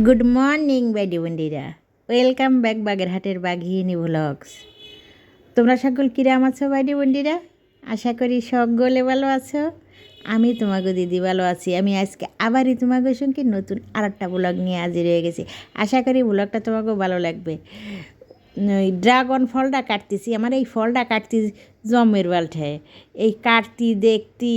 Good morning বাইডি বন্ডিরা, welcome back বাগেরহাটের বাঘিনী vlogs. তোমরা সকল কিরাম আছো বাইডি বন্ডিরা? আশা করি সকলে ভালো আছো। আমি তোমাকে দিদি ভালো আছি। আমি আজকে আবারই তোমাকে সঙ্গে নতুন আর একটা ব্লগ নিয়ে হাজির হয়ে গেছি। আশা করি ব্লগটা তোমাকেও ভালো লাগবে। ওই ড্রাগন ফলটা কাটতেছি, আমার এই ফলটা কাটতে জমের বালঠায়, এই কাটতি দেখতি,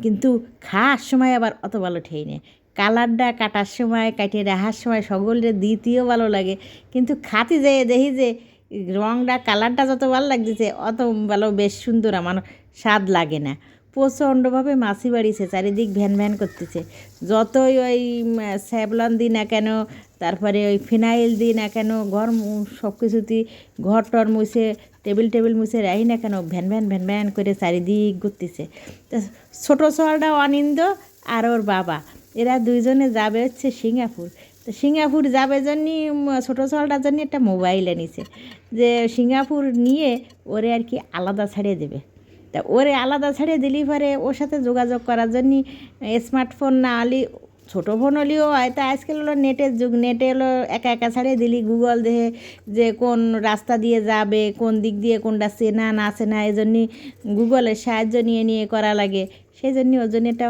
কিন্তু খাওয়ার সময় আবার অত ভালো ঠেই নেই। কালারটা কাটার সময় কাটিয়ে রাখার সময় সকলের দিতেও ভালো লাগে, কিন্তু খাতে যেয়ে দেখি যে রঙটা কালারটা যত ভালো লাগতেছে অত ভালো বেশ সুন্দর আমার স্বাদ লাগে না। প্রচণ্ডভাবে মাছি বাড়িছে, চারিদিক ভ্যান ভ্যান করতেছে। যতই ওই স্যাভলন দিই না কেন, তারপরে ওই ফিনাইল দিই না কেন, ঘর সব কিছুতেই ঘর টর মুছে টেবিল মুছে রাখি না কেন, ভ্যান ভ্যান ভ্যান ভ্যান করে চারিদিক ঘুরতেছে। তো ছোটো ছোয়ালটা অনিন্দ আর ওর বাবা, এরা দুইজনে যাবে হচ্ছে সিঙ্গাপুর। তো সিঙ্গাপুর যাবে জন্যই ছোটো ছোয়ালটার জন্য একটা মোবাইল এনেছে, যে সিঙ্গাপুর নিয়ে ওরে আর কি আলাদা ছাড়িয়ে দেবে। তা ওরে আলাদা ছাড়িয়ে দিলি পরে ওর সাথে যোগাযোগ করার জন্যই স্মার্টফোন না হলে, ছোটো ফোন হলেও হয়তো আজকাল হলো নেটের যুগ, নেটে হলো একা একা ছাড়িয়ে দিলি গুগল দেখে যে কোন রাস্তা দিয়ে যাবে, কোন দিক দিয়ে কোনটা চেনা না চেনা, এই জন্যই গুগলের সাহায্য নিয়ে নিয়ে করা লাগে। সেই জন্যই ওর জন্য একটা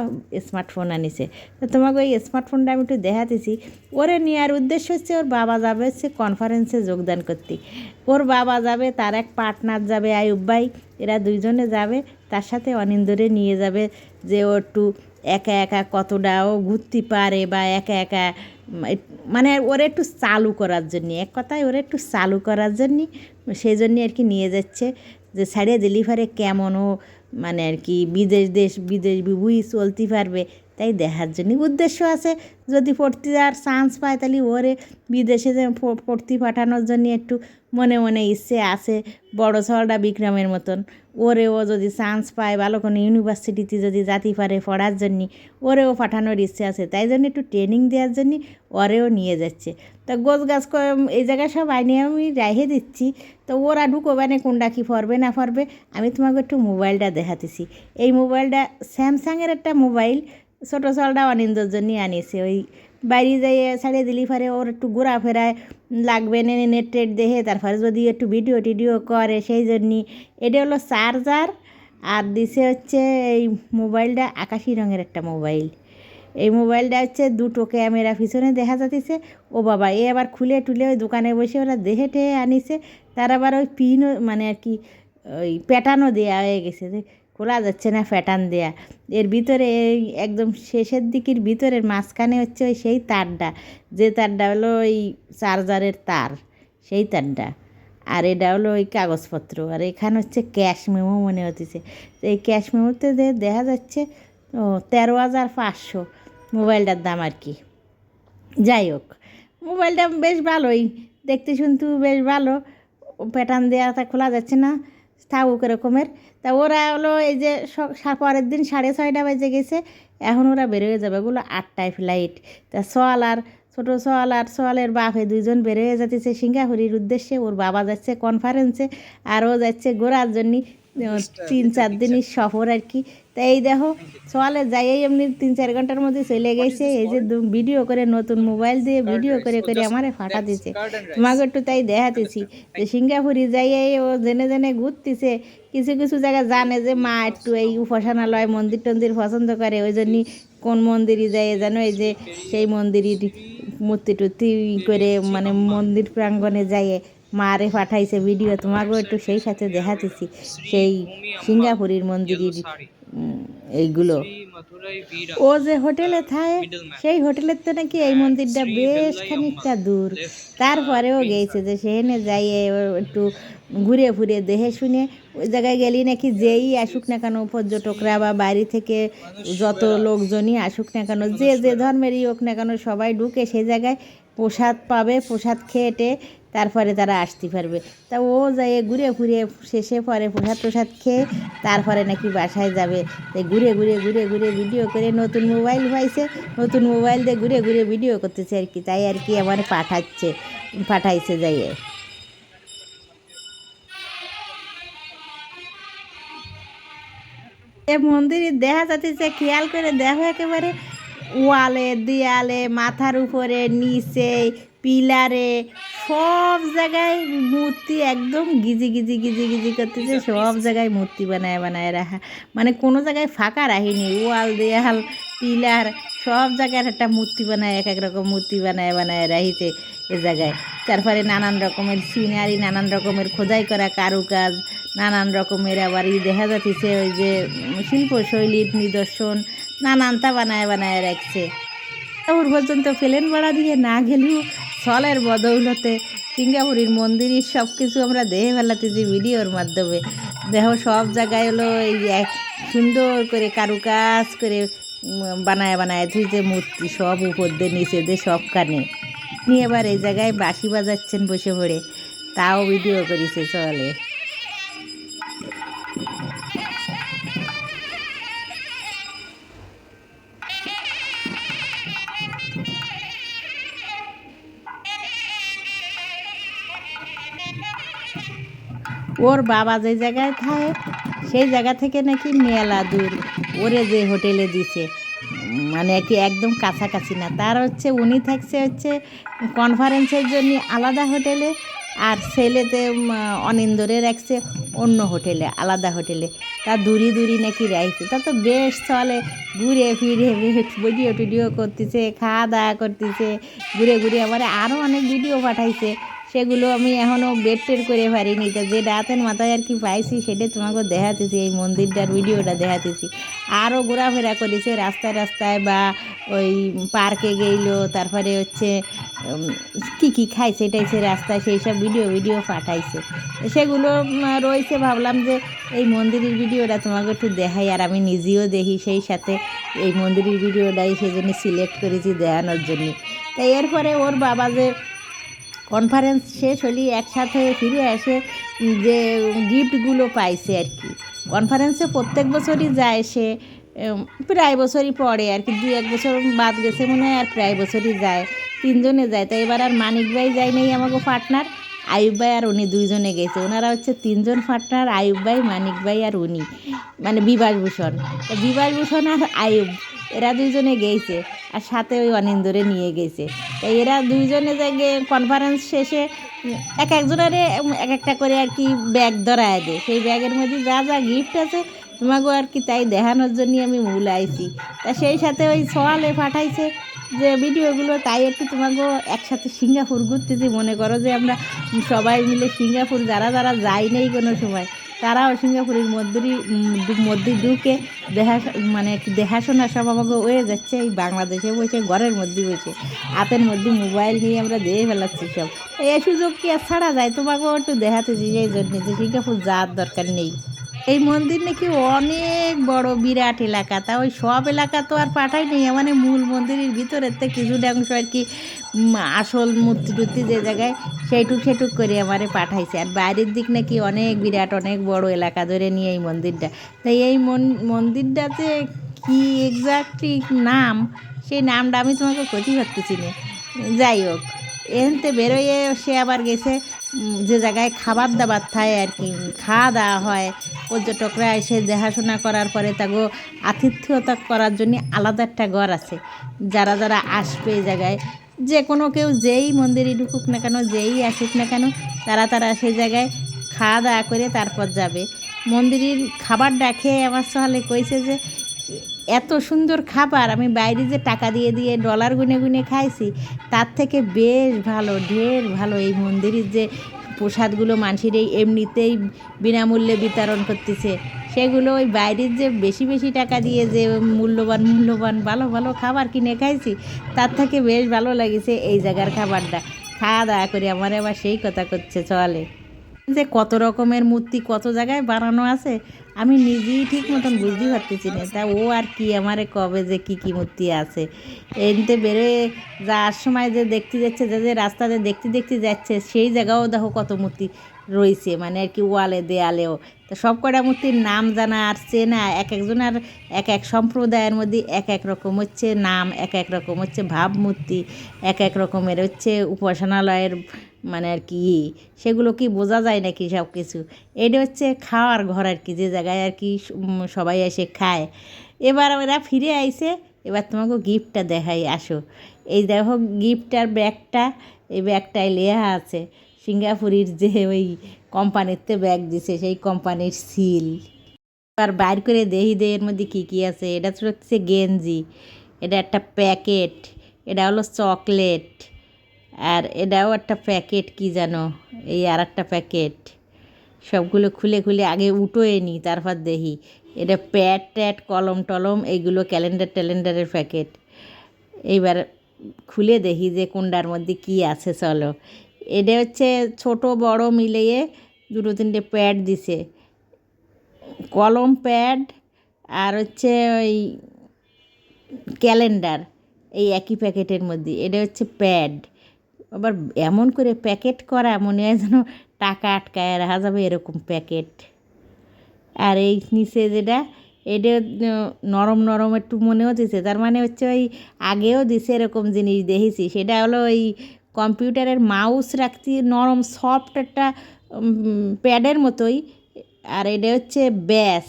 স্মার্টফোন আনিছে। তো তোমাকে ওই স্মার্টফোনটা আমি একটু দেখাতেছি। ওরে নেওয়ার উদ্দেশ্য হচ্ছে ওর বাবা যাবে হচ্ছে কনফারেন্সে যোগদান করতে। ওর বাবা যাবে, তার এক পার্টনার যাবে আয়ুব ভাই, এরা দুইজনে যাবে। তার সাথে অনিন্দরে নিয়ে যাবে, যে ও একটু একা একা কতটাও ঘুরতে পারে, বা একা একা মানে ওরা একটু চালু করার জন্যে, এক কথায় ওরা একটু চালু করার জন্যে সেই জন্যে আর কি নিয়ে যাচ্ছে, যে ছাড়িয়ে দিলি পারে কেমনও মানে আর কি বিদেশ বিভুই চলতে পারবে, তাই দেখার জন্য উদ্দেশ্য আছে। যদি পড়তে যাওয়ার চান্স পায় তাহলে ওরে বিদেশে যে পড়তে পাঠানোর জন্য একটু মনে মনে ইচ্ছে আছে, বড় ছড়া বিক্রমের মতন। ওরেও যদি চান্স পায় ভালো কোনো ইউনিভার্সিটিতে যদি যেতে পারে পড়ার জন্যে, ওরেও পাঠানোর ইচ্ছে আছে। তাই জন্য একটু ট্রেনিং দেওয়ার জন্যে ওরেও নিয়ে যাচ্ছে। তা গোছ গাছ এই জায়গায় সব আইনে আমি রেখে দিচ্ছি। তো ওরা ঢুকোবে কোনটা কী পড়বে না পড়বে। আমি তোমাকে একটু মোবাইলটা দেখাতেছি। এই মোবাইলটা স্যামসাংয়ের একটা মোবাইল, ছোটো চালটা অনিন্দর জন্যই আনিয়েছে। ওই বাইরে যাইয়ে ছাড়িয়ে দিলি পারে ওর একটু ঘোরাফেরায় লাগবে, নেট টেট দেখে, তারপরে যদি একটু ভিডিও টিডিও করে, সেই জন্যই। এটা হলো চার্জার, আর দিছে হচ্ছে এই মোবাইলটা আকাশি রঙের একটা মোবাইল। এই মোবাইলটা হচ্ছে দুটো ক্যামেরা পিছনে দেখা যাচ্ছে। ও বাবা, এ আবার খুলে টুলে ওই দোকানে বসে ওরা দেখে টেহে আনিছে। তার আবার ওই পিনও মানে আর কি ওই প্যাটার্নও দেওয়া হয়ে গেছে, যে খোলা যাচ্ছে না, প্যাটার্ন দেয়া। এর ভিতরে এই একদম শেষের দিকের ভিতরের মাঝখানে হচ্ছে ওই সেই তারটা, যে তারটা হলো ওই চার্জারের তার, সেই তারটা। আর এটা হলো ওই কাগজপত্র, আর এখানে হচ্ছে ক্যাশ মেমো মনে হতেছে। তো এই ক্যাশ মেমোতে দেখা যাচ্ছে 13,500 মোবাইলটার দাম আর কি। যাই হোক, মোবাইলটা বেশ ভালোই, দেখতে শুনতেও বেশ ভালো। প্যাটার্ন দেওয়াটা খোলা যাচ্ছে না, থাকুক এরকমের। তা ওরা হলো এই যে পরের দিন 6:30 বাজে গেছে, এখন ওরা বেরোয় যাবে, ওগুলো 8টায় ফ্লাইট। তা সোয়াল আর ছোটো সোয়াল আর সোয়ালের বাপে দুইজন বেরোয় যাচ্ছে সিঙ্গাপুরের উদ্দেশ্যে। ওর বাবা যাচ্ছে কনফারেন্সে, আর ও যাচ্ছে ঘোরার জন্যে 3-4 দিনের সফর আর কি। তা এই দেখো সোয়ালে যাই এমনি 3-4 ঘন্টার মধ্যে চলে গেছে। এই যে ভিডিও করে, নতুন মোবাইল দিয়ে ভিডিও করে করে আমারে ফাটা দিচ্ছে। তোমাকে একটু তাই দেখাতেছি যে সিঙ্গাপুরে যাই ও জেনে জেনে ঘুরতেছে। কিছু কিছু জায়গা জানে যে মা একটু এই উপাসনালয় মন্দির টন্দির পছন্দ করে, ওই জন্যই কোন মন্দিরে যায় যেন, এই যে সেই মন্দিরই মূর্তি টুর্তি করে মানে মন্দির প্রাঙ্গণে যাই মারে পাঠাইছে ভিডিও। তোমাকেও একটু সেই সাথে দেখাতেছি সেই সিঙ্গাপুরের মন্দিরের এইগুলো। ও যে হোটেলে থাকে, সেই হোটেলের তো নাকি এই মন্দিরটা বেশ খানিকটা দূর। তারপরেও গেছে যে সেখানে যাইয়ে একটু ঘুরে ফুরে দেখে শুনে, ওই জায়গায় গেলি নাকি যেই আসুক না কেন পর্যটকরা বা বাইরে থেকে যত লোকজনই আসুক না কেন, যে যে ধর্মেরই হোক না কেন, সবাই ঢুকে সেই জায়গায় প্রসাদ পাবে, প্রসাদ খেয়ে তারপরে তারা আসতে পারবে। তা ও যাই ঘুরে ঘুরে শেষে পরে প্রসাদ খেয়ে তারপরে নাকি বাসায় যাবে। তাই ঘুরে ঘুরে ঘুরে ঘুরে ভিডিও করে, নতুন মোবাইল পাইছে, নতুন মোবাইল দিয়ে ঘুরে ঘুরে ভিডিও করতেছে আর কি। তাই আর কি আমার পাঠাইছে যাইয়ে। এ মন্দিরে দেখা যাচ্ছে, খেয়াল করে দেখো একেবারে ওয়ালে, দেয়ালে, মাথার উপরে, নিচে, পিলারে, সব জায়গায় মূর্তি একদম গিজি গিজি গিজি গিজি করতেছে। সব জায়গায় মূর্তি বানায় বানায় রাখা, মানে কোনো জায়গায় ফাঁকা রাখিনি। ওয়াল, দেয়াল, পিলার সব জায়গার একটা মূর্তি বানায়, এক এক রকম মূর্তি বানায় বানায় রাখিছে এ জায়গায়। তারপরে নানান রকমের সিনারি, নানান রকমের খোদাই করা কারুকাজ, নানান রকমের আবার দেখা যাচ্ছে ওই যে শিল্পশৈলীর নিদর্শন নানানটা বানায় বানায় রাখছে। সিঙ্গাপুর পর্যন্ত প্লেন ভাড়া দিয়ে না গেলেও সলের বদৌলতে সিঙ্গাপুরের মন্দিরের সব কিছু আমরা দেখে ফেলাতেছি ভিডিওর মাধ্যমে। দেখো সব জায়গায় হলো এই এক সুন্দর করে কারুকাজ করে বানায় বানায় যে মূর্তি সব উপর দিয়ে নিচে দিয়ে সব কানে নিয়ে এবার এই জায়গায় বাঁশি বাজাচ্ছেন বসে পড়ে, তাও ভিডিও করেছে চলে। ওর বাবা যে জায়গায় থাকে সেই জায়গা থেকে নাকি মেলা দূর, ওরে যে হোটেলে দিছে মানে কি একদম কাছাকাছি না। তার হচ্ছে উনি থাকছে হচ্ছে কনফারেন্সের জন্য আলাদা হোটেলে, আর ছেলেতে অনিন্দরে রাখছে অন্য হোটেলে, আলাদা হোটেলে। তা দূরি দূরি নাকি রাখছে। তা তো বেশ চলে, ঘুরে ফিরে ভিডিও টিডিও করতেছে, খাওয়া দাওয়া করতেছে, ঘুরে ঘুরে আমার আরও অনেক ভিডিও পাঠাইছে। সেগুলো আমি এখনও বের টের করে পারিনি। তো যে রাতের মাথায় আর কি পাইছি সেটা তোমাকে দেখাতেছি, এই মন্দিরটার ভিডিওটা দেখাতেছি। আরও ঘোরাফেরা করেছে রাস্তায় রাস্তায়, বা ওই পার্কে গেইলো, তারপরে হচ্ছে কী কী খাইছে টাইছে রাস্তায়, সেই সব ভিডিও পাঠাইছে। সেগুলো রয়েছে, ভাবলাম যে এই মন্দিরের ভিডিওটা তোমাকে একটু দেখাই, আর আমি নিজেও দেখি সেই সাথে এই মন্দিরের ভিডিওটাই সেজন্য সিলেক্ট করেছি দেখানোর জন্য। তাই এরপরে ওর বাবা যে কনফারেন্স শেষ হলে একসাথে ফিরে আসে, যে গিফটগুলো পাইছে আর কি। কনফারেন্সে প্রত্যেক বছরই যায় সে, প্রায় বছরই পড়ে আর কি, 2-1 বছর বাদ গেছে মনে হয়, আর প্রায় বছরই যায়, 3জনে যায়। তাই এবার আর মানিক ভাই যায় নেই আমাকে পার্টনার, আয়ুব ভাই আর উনি 2জনে গেছে। ওনারা হচ্ছে 3জন পার্টনার, আয়ুব ভাই, মানিক ভাই আর উনি, মানে বিভাসভূষণ। বিভাসভূষণ আর আয়ুব এরা 2জনে গেছে, আর সাথে ওই অনিন্দরে নিয়ে গেছে। তাই এরা 2জনে যে কনফারেন্স শেষে এক একজনের এক একটা করে আর কি ব্যাগ ধরায় দেয়, সেই ব্যাগের মধ্যে যা যা গিফট আছে তোমাকেও আর কি তাই দেখানোর জন্যই আমি মূল আইছি। তা সেই সাথে ওই সওয়ালে পাঠাইছে যে ভিডিওগুলো, তাই একটু তোমাকেও একসাথে সিঙ্গাপুর ঘুরতেছি। মনে করো যে আমরা সবাই মিলে সিঙ্গাপুর যারা যারা যাই নেই কোনো সময়, তারাও সিঙ্গাপুরের মধ্যে ঢুকে মানে দেখাশোনা সব আমাকে হয়ে যাচ্ছে। এই বাংলাদেশে বসে ঘরের মধ্যে বসে হাতের মধ্যে মোবাইল নিয়ে আমরা দেখে ফেলাচ্ছি সব। এই সুযোগ কি আর ছাড়া যায়? তোমাকেও একটু দেখাতেছি এই জন্য যে সিঙ্গাপুর যাওয়ার দরকার নেই। এই মন্দির নাকি অনেক বড়, বিরাট এলাকা। তা ওই সব এলাকা তো আর পাঠাই নেই, মানে মূল মন্দিরের ভিতরের থেকে কিছুটা অংশ আর কি আসল মূর্তি টুর্তি যে জায়গায় সেটুক করে আমারে পাঠাইছে। আর বাইরের দিক নাকি অনেক বিরাট, অনেক বড় এলাকা ধরে নিয়ে এই মন্দিরটা। তাই এই মন্দিরটাতে কি এক্স্যাক্টলি নাম, সেই নামটা আমি তোমাকে ক্ষতি করতেছি না। যাই হোক, এনতে বেরোয় সে আবার গেছে যে জায়গায় খাবার দাবার থাকে আর কি, খাওয়া দাওয়া হয়, পর্যটকরা এসে দেখাশোনা করার পরে তাকে আতিথ্যতা করার জন্য আলাদা একটা ঘর আছে। যারা যারা আসবে এই জায়গায়, যে কোনো কেউ যেই মন্দিরে ঢুকুক না কেন, যেই আসুক না কেন, তারা সেই জায়গায় খাওয়া দাওয়া করে তারপর যাবে। মন্দিরের খাবারটা খেয়ে আমার সকালে কইছে যে এত সুন্দর খাবার আমি বাইরে যে টাকা দিয়ে দিয়ে ডলার গুনে গুনে খাইছি, তার থেকে বেশ ভালো, ঢের ভালো এই মন্দিরের যে প্রসাদগুলো মানুষের এই এমনিতেই বিনামূল্যে বিতরণ করতেছে, সেগুলো ওই বাইরের যে বেশি বেশি টাকা দিয়ে যে মূল্যবান ভালো ভালো খাবার কিনে খাইছি, তার থেকে বেশ ভালো লাগেছে এই জায়গার খাবারটা। খাওয়া দাওয়া করে আমার আবার সেই কথা করছে চলে যে কত রকমের মূর্তি কত জায়গায় বানানো আছে, আমি নিজেই ঠিক মতন বুঝতে পারতেছি না। তা ও আর কি আমারে কবে যে কী কী মূর্তি আছে। এনতে বেরোয় যাওয়ার সময় যে দেখতে যাচ্ছে, যে রাস্তাতে দেখতে দেখতে যাচ্ছে, সেই জায়গাও দেখো কত মূর্তি রয়েছে, মানে আর কি ওয়ালে দেয়ালেও। তা সব কটা মূর্তির নাম জানা আর চেনা, এক একজনের এক এক সম্প্রদায়ের মধ্যে এক এক রকম হচ্ছে নাম, এক এক রকম হচ্ছে ভাবমূর্তি, এক এক রকমের হচ্ছে উপাসনালয়ের মানে আর কি, সেগুলো কি বোঝা যায় নাকি সব কিছু। এটা হচ্ছে খাওয়ার ঘর আর কি, যে জায়গায় আর কি সবাই এসে খায়। এবার ওরা ফিরে আইছে, এবার তোমাকে গিফটটা দেখাই, আসো। এই দেখো গিফটার ব্যাগটা, এই ব্যাগটায় লেখা আছে সিঙ্গাপুরের যে ওই কোম্পানিতে ব্যাগ দিছে সেই কোম্পানির সিল। আর বাইর করে দেখি দে এর মধ্যে কী কী আছে। এটা তো হচ্ছে গেঞ্জি, এটা একটা প্যাকেট, এটা হলো চকলেট, আর এটাও একটা প্যাকেট কি জানো, এই আর একটা প্যাকেট। সবগুলো খুলে খুলে আগে উঠোয় নিই, তারপর দেখি। এটা প্যাড ট্যাড কলম টলম এইগুলো ক্যালেন্ডার ট্যালেন্ডারের প্যাকেট। এইবার খুলে দেখি যে কোনটার মধ্যে কি আছে। চলো, এটা হচ্ছে ছোট বড় মিলিয়ে দুটো তিনটে প্যাড দিছে, কলম প্যাড আর হচ্ছে ওই ক্যালেন্ডার, এই একই প্যাকেটের মধ্যে। এটা হচ্ছে প্যাড, আবার এমন করে প্যাকেট করা মনে হয় যেন টাকা আটকায় রাখা যাবে এরকম প্যাকেট। আর এই নিচে যেটা, এটা নরম নরম একটু মনে হচ্ছে, তার মানে হচ্ছে ওই আগেও দিছে এরকম জিনিস দেখেছি। সেটা হলো ওই কম্পিউটারের মাউস রাখতে নরম সফট একটা প্যাডের মতোই। আর এটা হচ্ছে ব্যাস,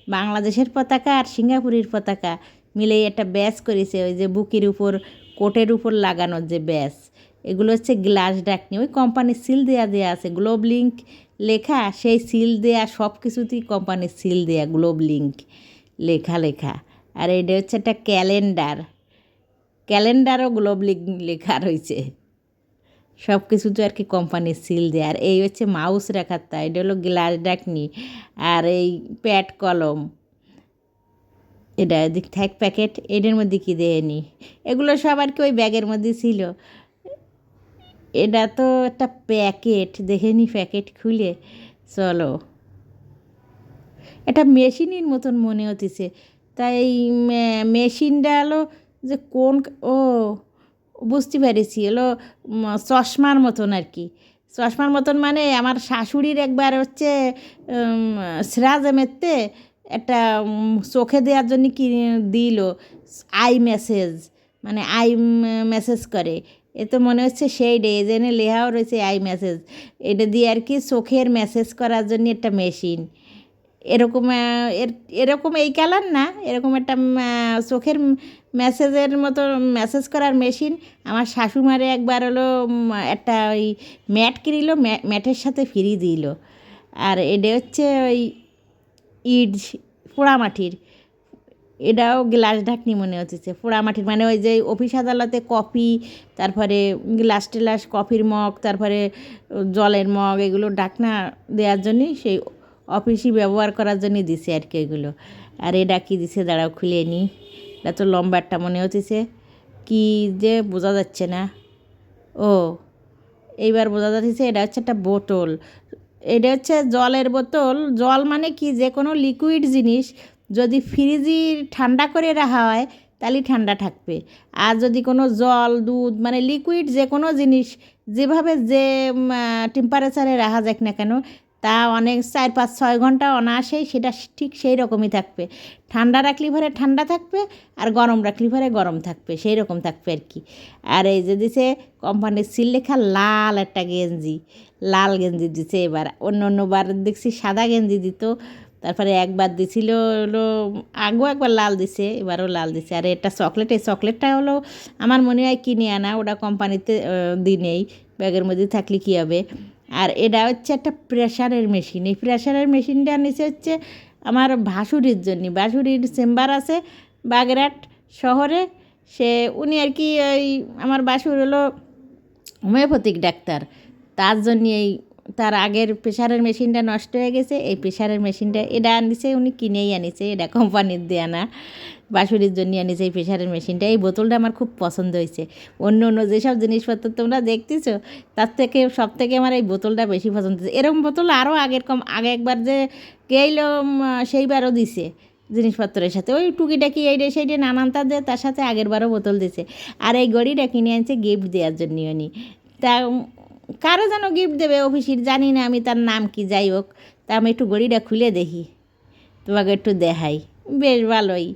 বাংলাদেশের পতাকা আর সিঙ্গাপুরের পতাকা মিলেই একটা ব্যাস করেছে, ওই যে বুকের উপর কোটের উপর লাগানোর যে ব্যাস। এগুলো হচ্ছে গ্লাস ঢাকনি, ওই কোম্পানির সিল দেওয়া আছে, গ্লোব লিঙ্ক লেখা, সেই সিল দেয়া সব কিছুতেই কোম্পানির সিল দেয়া, গ্লোব লিঙ্ক লেখা লেখা। আর এটা হচ্ছে একটা ক্যালেন্ডার, ক্যালেন্ডারও গ্লোব লিঙ্ক লেখা রয়েছে, সব কিছু তো আর কি কোম্পানির সিল দেয়। আর এই হচ্ছে মাউস রাখার তা, এটা হলো গ্লাস ঢাকনি। আর এই প্যাড কলম, এটা দিক থাক প্যাকেট, এটার মধ্যে কী দেয়নি, এগুলো সব আর কি ওই ব্যাগের মধ্যে ছিল। এটা তো একটা প্যাকেট, দেখে নি প্যাকেট খুলে। চলো, এটা মেশিনের মতন মনে হতেছে, তাই মেশিনটা হলো যে কোন, ও বুঝতে পেরেছি, হলো চশমার মতন আর কি। চশমার মতন মানে আমার শাশুড়ির একবার হচ্ছে সিরাজেমেতে একটা চোখে দেওয়ার জন্য কি দিল, আই মেসেজ, মানে আই মেসেজ করে। এ তো মনে হচ্ছে সেই ডে জেনে লেহাও রয়েছে আই মেসেজ, এটা দিয়ে আর কি চোখের মেসেজ করার জন্য একটা মেশিন। এরকম এরকম এই কালার না, এরকম একটা চোখের মেসেজের মতো মেসেজ করার মেশিন। আমার শাশুমারে একবার হলো একটা ওই ম্যাট কিনিল, ম্যাটের সাথে ফ্রি দিল। আর এটা হচ্ছে ওই ইট পোড়ামাটির, এটাও গ্লাস ঢাকনি মনে হচ্ছে, পোড়ামাটির, মানে ওই যে অফিস আদালতে কফি, তারপরে গ্লাস টেলাস, কফির মগ, তারপরে জলের মগ, এগুলো ঢাকনা দেওয়ার জন্যই, সেই অফিসই ব্যবহার করার জন্যই দিছে আর কি এগুলো। আর এটা কী দিছে, দাঁড়াও খুলে নিই। এটা তো লম্বাটা মনে হচ্ছে, কি যে বোঝা যাচ্ছে না। ও, এইবার বোঝা যাচ্ছে, এটা হচ্ছে একটা বোতল। এটা হচ্ছে জলের বোতল। জল মানে কি, যে কোনো লিকুইড জিনিস যদি ফ্রিজে ঠান্ডা করে রাখা হয় তাহলে ঠান্ডা থাকবে। আর যদি কোনো জল দুধ মানে লিকুইড যে কোনো জিনিস যেভাবে যে টেম্পারেচারে রাখা যাক না কেন, তা অনেক 4-5-6 ঘন্টা অনায়াসেই সেটা ঠিক সেই রকমই থাকবে। ঠান্ডা রাখলে পরে ঠান্ডা থাকবে, আর গরম রাখলে পরে গরম থাকবে, সেই রকম থাকবে আর কি। আর এই যে দিছে কোম্পানির সিল লেখা লাল একটা গেঞ্জি, লাল গেঞ্জি দিছে। এবার অন্য অন্যবার দেখছি সাদা গেঞ্জি দিত, তারপরে একবার দিছিল হলো আগেও একবার লাল দিছে, এবারও লাল দিছে। আর এটা চকলেট, এই চকলেটটা হলো আমার মনে হয় কিনে আনা, ওটা কোম্পানিতে দিনেই, ব্যাগের মধ্যে থাকলে কী হবে। আর এটা হচ্ছে একটা প্রেশারের মেশিন, এই প্রেশারের মেশিনটা নিচে হচ্ছে আমার ভাসুরির জন্য। ভাসুরির চেম্বার আছে বাগেরহাট শহরে, সে উনি আর কি ওই আমার বাসুর হলো হোমিওপ্যাথিক ডাক্তার, তার জন্য এই তার আগের প্রেশারের মেশিনটা নষ্ট হয়ে গেছে, এই প্রেশারের মেশিনটা এটা আনিছে, উনি কিনেই আনিছে, এটা কোম্পানির দেয়া না, বাঁশুরির জন্য আনিছে এই প্রেশারের মেশিনটা। এই বোতলটা আমার খুব পছন্দ হয়েছে, অন্য অন্য যেসব জিনিসপত্র তোমরা দেখতেছো তার থেকে সব থেকে আমার এই বোতলটা বেশি পছন্দ হয়েছে। এরকম বোতল আরও আগে একবার যে গেইল সেইবারও দিছে জিনিসপত্রের সাথে, ওই টুকিটাকি এইটা সেইটা নানান তার দেয়, তার সাথে আগেরবারও বোতল দিছে। আর এই ঘড়িটা কিনে আনছে গিফট দেওয়ার জন্য উনি, তা কারো যেন গিফট দেবে অফিসের, জানি না আমি তার নাম কি, যাই হোক। তা আমি একটু ঘড়িটা খুলে দেখি, তোমাকে একটু দেখাই, বেশ ভালোই।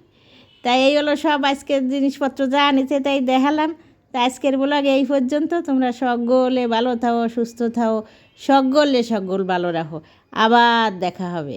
তাই এই হলো সব আজকের জিনিসপত্র যা আনিছে তাই দেখালাম। তা আজকের ব্লগ এই পর্যন্ত। তোমরা সকলে ভালো থাও, সুস্থ থাও, সকলে ভালো রাখো। আবার দেখা হবে।